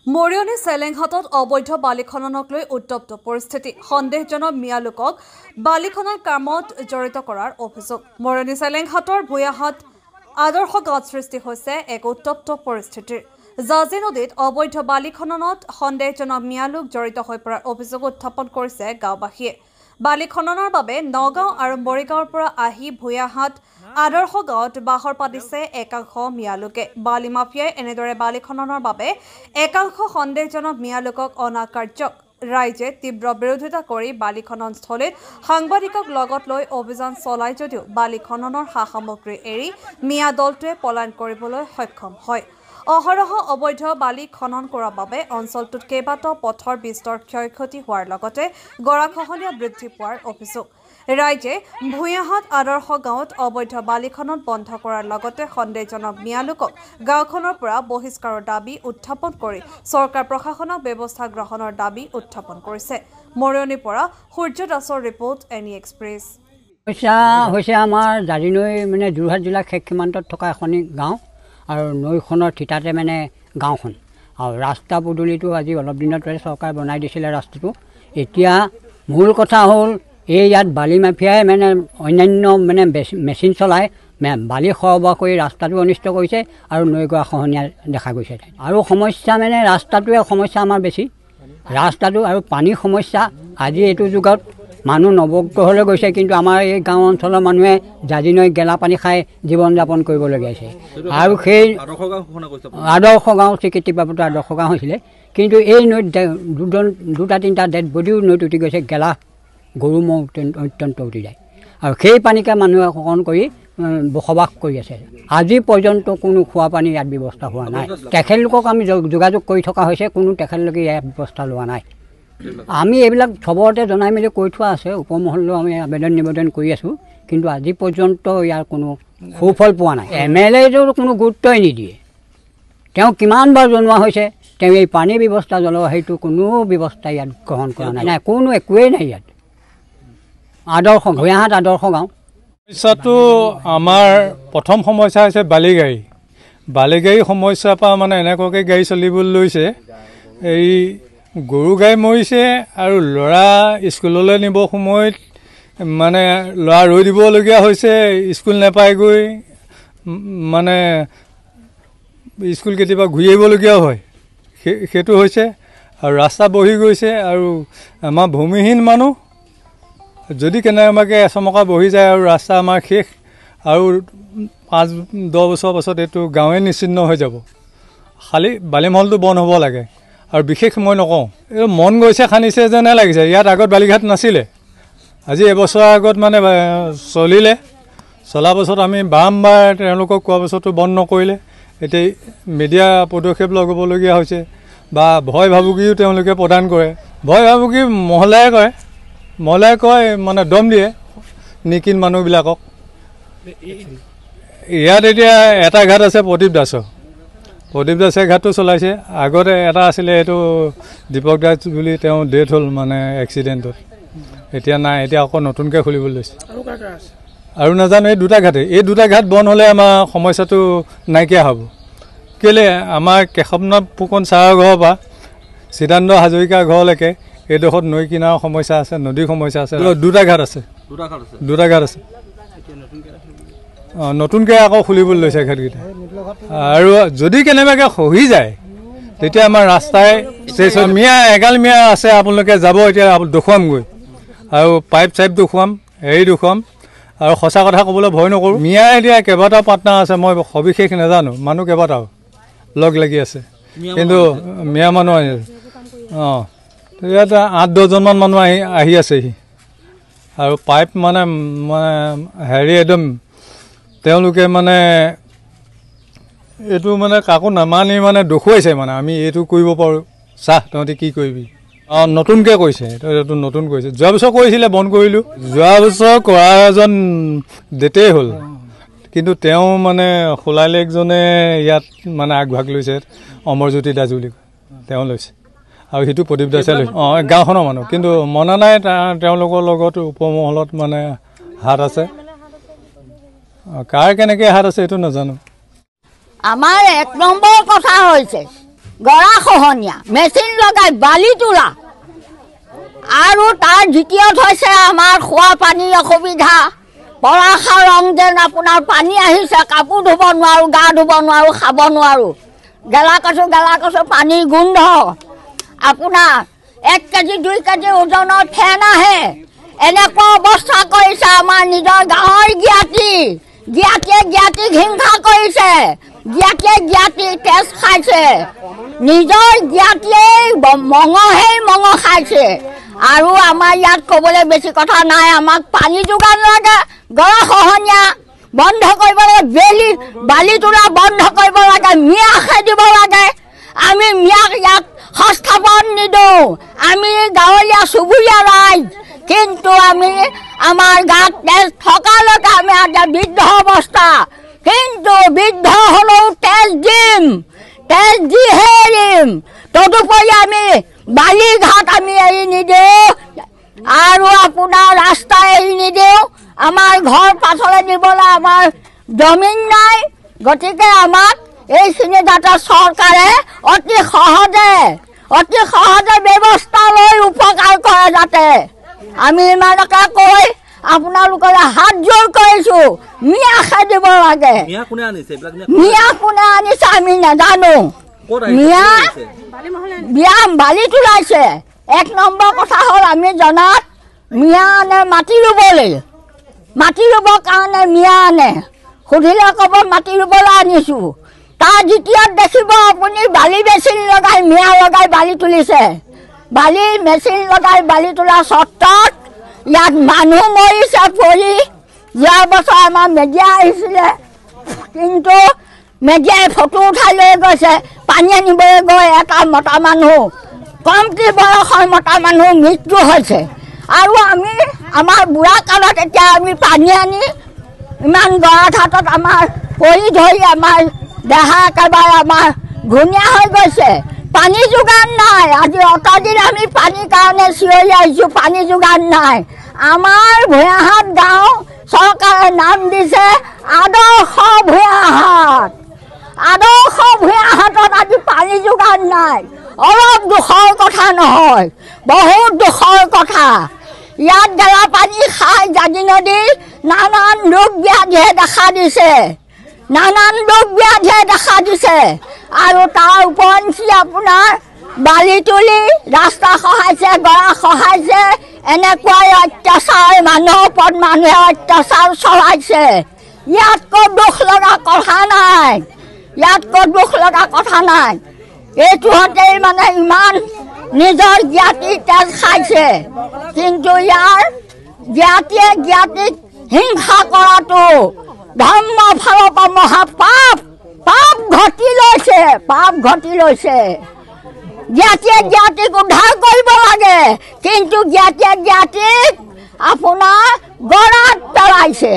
মৰিয়নি চেলেংঘাটত অবৈধ বালি খননক লৈ উত্তপ্ত পৰিস্থিতি সন্দেহজনক মিয়া লোকক বালি খনন কামত জড়িত কৰাৰ অভিযোগ মৰিয়নি চেলেংঘাটৰ ভূঞাহাট আদৰ্শ গাঁৱত সৃষ্টি হৈছে এক উত্তপ্ত পৰিস্থিতিৰ জাজি নদীত অবৈধ বালি খননত সন্দেহজনক মিয়া লোক জড়িত হৈ পৰাৰ অভিযোগ উত্থাপন কৰিছে গাঁওবাসীয়ে বালি খননৰ বাবে নগাঁও আৰু মৰিগাঁৱৰ পৰা আহি ভূঞাহাট আদৰ্শ গাঁৱত বাহৰ পাতিছে একাংশ মিয়া লোকে বালি মাফিয়াই এনেদৰে বালি খননৰ বাবে একাংশ সন্দেহজনক মিয়া লোকক অনা কাৰ্যক ৰাইজে তীব্ৰ বিৰোধিতা কৰি বালি খনন স্থলীত সাংবাদিকক লগত লৈ অভিযান চলাই যদিও বালি খননৰ সা সামগ্ৰী এৰি মিয়া দলটোৱে পলায়ন কৰিবলৈ সক্ষম হয় অহৰহ অবৈধ বালি খনন কৰাৰ বাবে অঞ্চলটোত কেইবাটাও পথৰ বিস্তৰ ক্ষয়ক্ষতি হোৱাৰ লগতে গৰাখহনীয়া বৃদ্ধি পোৱাৰ অভিযোগ ৰাইজে ভূঞাহাট আদৰ্শ গাঁৱত অবৈধ বালি খনন বন্ধ কৰাৰ লগতে সন্দেহজনক মিয়া লোকক গাঁওখনৰ পৰা বহিষ্কাৰৰ দাবী উত্থাপন কৰি চৰকাৰ প্ৰশাসনক ব্যৱস্থা গ্ৰহণৰ দাবী উত্থাপন কৰিছে মৰিয়নিৰ পৰা সূৰ্য দাসৰ ৰিপৰ্ট এনি এক্সপ্ৰেছ হৈছে আমাৰ জাৰিনৈ মানে যোৰহাট জিলাৰ শেষ সীমান্তত থকা এখন গাঁও আৰু নৈখনৰ থিতাতে মানে গাঁওখন আৰু ৰাস্তা পদূলিটো আজি অলপ দিনত চৰকাৰে বনাই দিছিলে ৰাস্তাটো এতিয়া মূল কথা হ'ল এই ইয়াত বালি মাফিয়াই মানে অন্যান্য মানে মেচিন চলাই বালি সৰবৰাহ কৰি ৰাস্তাটো অনিষ্ট কৰিছে আৰু নৈ গৰাখহনীয়া দেখা গৈছে আৰু সমস্যা মানে ৰাস্তাটোৱে সমস্যা আমাৰ বেছি ৰাস্তাটো আৰু পানীৰ সমস্যা আজি এইটো যুগত মানুহ নৱগ্ৰহলৈ গৈছে কিন্তু আমাৰ এই গাঁও অঞ্চলৰ মানুহে জাজি নৈ গেলা পানী খাই জীৱন যাপন কৰিবলগীয়া হৈছে আৰু সেই আদৰ্শ গাঁও স্বীকৃতিপ্ৰাপ্ত আদৰ্শ গাঁও হৈছিলে কিন্তু এই নৈত দুটা তিনিটা ডেড বডিও নৈত উঠি গৈছে গেলা গৰু ম'হ অত্যন্ত উঠি যায় আৰু সেই পানীকে মানুহে শোষণ কৰি বসবাস কৰি আছে আজি পৰ্যন্ত কোনো খোৱা পানী ইয়াত ব্যৱস্থা হোৱা নাই তেখেতলোকক আমি যোগাযোগ কৰি থকা হৈছে কোনো তেখেতলোকে ইয়াত ব্যৱস্থা লোৱা নাই আমি এইবিলাক খবৰতে জনাই মেলি কৈ থোৱা আছে উপমহললৈ আমি আবেদন নিবেদন কৰি আছোঁ কিন্তু আজি পৰ্যন্ত ইয়াৰ কোনো সুফল পোৱা নাই MLAটোৰ কোনো গুৰুত্বই নিদিয়ে তেওঁ কিমানবাৰ জনোৱা হৈছে তেওঁ এই পানীৰ ব্যৱস্থা জলবায়ুটো কোনো ব্যৱস্থা ইয়াত গ্ৰহণ কৰা নাই কোনো একোৱেই নাই ইয়াত আদৰ্শ ভূঞাহাট আদৰ্শ গাঁও সমস্যাটো আমাৰ প্ৰথম সমস্যা হৈছে বালিগাড়ী সমস্যাৰ পৰা মানে এনেকুৱাকৈ গাড়ী চলিবলৈ লৈছে এই গৰু গাই মৰিছে আৰু ল'ৰা স্কুললৈ নিব সময়ত মানে ল'ৰা ৰৈ দিবলগীয়া হৈছে স্কুল নাপায়গৈ মানে স্কুল কেতিয়াবা ঘূৰি আহিবলগীয়াও হয় সেইটো হৈছে আৰু ৰাস্তা বহি গৈছে আৰু আমাৰ ভূমিহীন মানুহ যদি কেনেবাকৈ এচমকা বহি যায় আৰু ৰাস্তা আমাৰ শেষ আৰু 5-10 বছৰ পাছত এইটো গাঁৱে নিশ্চিন্ন হৈ যাব খালি বালিমহলটো বন্ধ হ'ব লাগে আৰু বিশেষ মই নকওঁ এই মন গৈছে খান্দিছে যেনে লাগিছে ইয়াত আগত বালিঘাট নাছিলে আজি এবছৰ আগত মানে চলা পাছত আমি বাৰম্বাৰ তেওঁলোকক কোৱা পাছতো বন্ধ নকৰিলে এতিয়া মিডিয়া পদক্ষেপ ল'বলগীয়া হৈছে বা ভয় ভাবুকিও তেওঁলোকে প্ৰদান কৰে ভয় ভাবুকি মহলাই কয় মানে দম দিয়ে নিকিন মানুহবিলাকক ইয়াত এতিয়া এটা ঘাট আছে প্ৰদীপ দাসে ঘাটটো চলাইছে আগতে এটা আছিলে এইটো দীপক দাস বুলি তেওঁ ডেথ হ'ল মানে এক্সিডেণ্টত এতিয়া নাই এতিয়া আকৌ নতুনকৈ খুলিবলৈ লৈছে আৰু নাজানো এই দুটা ঘাট বন্ধ হ'লে আমাৰ সমস্যাটো নাইকিয়া হ'ব কেলৈ আমাৰ কেশৱনাথ ফুকন ছাৰৰ ঘৰৰ পৰা চিদানন্দ হাজৰিকাৰ ঘৰলৈকে এইডোখৰত নৈ কিনাৰৰ সমস্যা আছে নদীৰ সমস্যা আছে দুটা ঘাট আছে নতুনকৈ আকৌ খুলিবলৈ লৈছে ঘাটকেইটা আৰু যদি কেনেবাকৈ খহি যায় তেতিয়া আমাৰ ৰাস্তাই এগাল মিয়া আছে আপোনালোকে যাব এতিয়া দেখুৱামগৈ আৰু পাইপ দেখুৱাম দেখুৱাম আৰু সঁচা কথা ক'বলৈ ভয় নকৰোঁ মিয়া এতিয়া কেইবাটাও পাৰ্টনাৰ আছে মই সবিশেষ নাজানো মানুহ কেইবাটাও লগ লাগি আছে কিন্তু মিয়া মানুহ ইয়াত 8-10জনমান মানুহ আহি আছেহি আৰু পাইপ মানে একদম তেওঁলোকে মানে এইটো মানে কাকো নামানি মানে দেখুৱাইছে মানে আমি এইটো কৰিব পাৰোঁ তহঁতি কি কৰিবি নতুনকৈ কৈছে এইটো নতুন কৰিছে যোৱা বছৰ কৰিছিলে বন্ধ কৰিলোঁ যোৱা বছৰ কৰা এজন ডেটেই হ'ল কিন্তু তেওঁ মানে শোলালেকজনে ইয়াত মানে আগভাগ লৈছে অমৰজ্যোতি দাস বুলি কয় তেওঁ লৈছে আৰু সেইটো প্ৰদীপ দাসে লৈছে গাঁওখনৰ মানুহ কিন্তু মনা নাই তেওঁলোকৰ লগত উপমহলত মানে হাত আছে কাৰ কেনেকৈ হাত আছে এইটো নাজানো আমাৰ 1 নম্বৰ কথা হৈছে গৰা খহনীয়া, মেচিন লগাই বালি তোলা, আৰু তাৰ দ্বিতীয়ত হৈছে আমাৰ খোৱা পানীৰ অসুবিধা। পৰাশাৰ ৰং যেন আপোনাৰ পানী আহিছে, কাপোৰ ধুব নোৱাৰোঁ, গা ধুব নোৱাৰোঁ, খাব নোৱাৰোঁ। গেলা কচু পানীৰ গোন্ধ। আপোনাৰ 1 কেজি 2 কেজি ওজনৰ ফেন আহে। এনেকুৱা অৱস্থা কৰিছে আমাৰ নিজৰ গাঁৱৰ জ্ঞাতিক হিংসা কৰিছে। জ্ঞাতিয়ে তেজ খাইছে, নিজৰ জ্ঞাতিয়েই মঙহ খাইছে। আৰু আমাৰ ইয়াত ক'বলৈ বেছি কথা নাই। আমাক পানী যোগান লাগে, গৰা খহনীয়া বন্ধ কৰিব লাগে, বালি তোলা বন্ধ কৰিব লাগে, মিয়া খেদিব লাগে। আমি মিয়াক ইয়াত সংস্থাপন নিদিওঁ, আমি গাঁৱলীয়া চুবুৰীয়া ৰাইজ। কিন্তু আমি আমাৰ গাত তেজ থকালৈকে আমি এতিয়া বৃদ্ধ অৱস্থা, কিন্তু বৃদ্ধ হ'লেও তেজ দিহে এৰিম। তদুপৰি আমি বালিঘাট আমি এৰি নিদিওঁ, আৰু আপোনাৰ ৰাস্তা এৰি নিদিওঁ। আমাৰ ঘৰ পাছলৈ নিবলৈ আমাৰ জমিন নাই। গতিকে আমাক এইখিনি যাতে চৰকাৰে অতি সহজে ব্যৱস্থা লৈ উপকাৰ কৰে যাতে। আমি ইমানকে কৈ আপোনালোকলৈ হাত জোৰ কৰিছোঁ, মিয়া খেদিব লাগে। মিয়া কোনে আনিছে আমি নাজানো। মিয়া বালি তোলাইছে। 1 নম্বৰ কথা হ'ল আমি জনাত মিয়া আনে মাটি ৰুবৰ কাৰণে মিয়া আনে। সুধিলে ক'ব মাটি ৰুবলৈ আনিছোঁ। তাৰ দ্বিতীয়ত দেখিব আপুনি বালি মেচিন লগাই মিয়া লগাই বালি তুলিছে। বালি মেচিন লগাই বালি তোলা চৰ্তত ইয়াত মানুহ মৰিছে পৰি। যোৱা বছৰ আমাৰ মেডিয়া আহিছিলে, কিন্তু মেডিয়াই ফটো উঠাই লৈ গৈছে। পানী আনিবলৈ গৈ এটা মতা মানুহ, কমটি বয়সৰ মতা মানুহ মৃত্যু হৈছে। আৰু আমি আমাৰ বুঢ়া কালত এতিয়া আমি পানী আনি ইমান গৰাঘাটত আমাৰ পৰি ধৰি আমাৰ দেহা একেবাৰে আমাৰ ঘূণীয়া হৈ গৈছে। পানী যোগান নাই। আজি অতদিন আমি পানীৰ কাৰণে চিঞৰি আহিছোঁ, পানী যোগান নাই। আমাৰ ভূঞাহাট গাঁও চৰকাৰে নাম দিছে আদৰ্শ ভূঞাহাটত আজি পানী যোগান নাই। অলপ দুখৰ কথা নহয়, বহুত দুখৰ কথা। ইয়াত গেলা পানী খাই জাগি নদী নানান ৰোগ ব্যাধিয়ে দেখা দিছে। আৰু তাৰ উপৰঞ্চি আপোনাৰ বালি তুলি ৰাস্তা খহাইছে, গৰা খহাইছে। এনেকুৱাই অত্যাচাৰ মানুহৰ ওপৰত মানুহে অত্যাচাৰ চলাইছে। ইয়াতকৈ দুখ লগা কথা নাই। এইটোহঁতেই মানে ইমান নিজৰ জ্ঞাতিৰ তেজ খাইছে। কিন্তু ইয়াৰ জ্ঞাতিক হিংসা কৰাটো ধৰ্মৰ ফালৰ পৰা মহা পাপ ঘটি লৈছে। জ্ঞাতিক উদ্ধাৰ কৰিব লাগে, কিন্তু জ্ঞাতিক আপোনাৰ গৰাত পেলাইছে।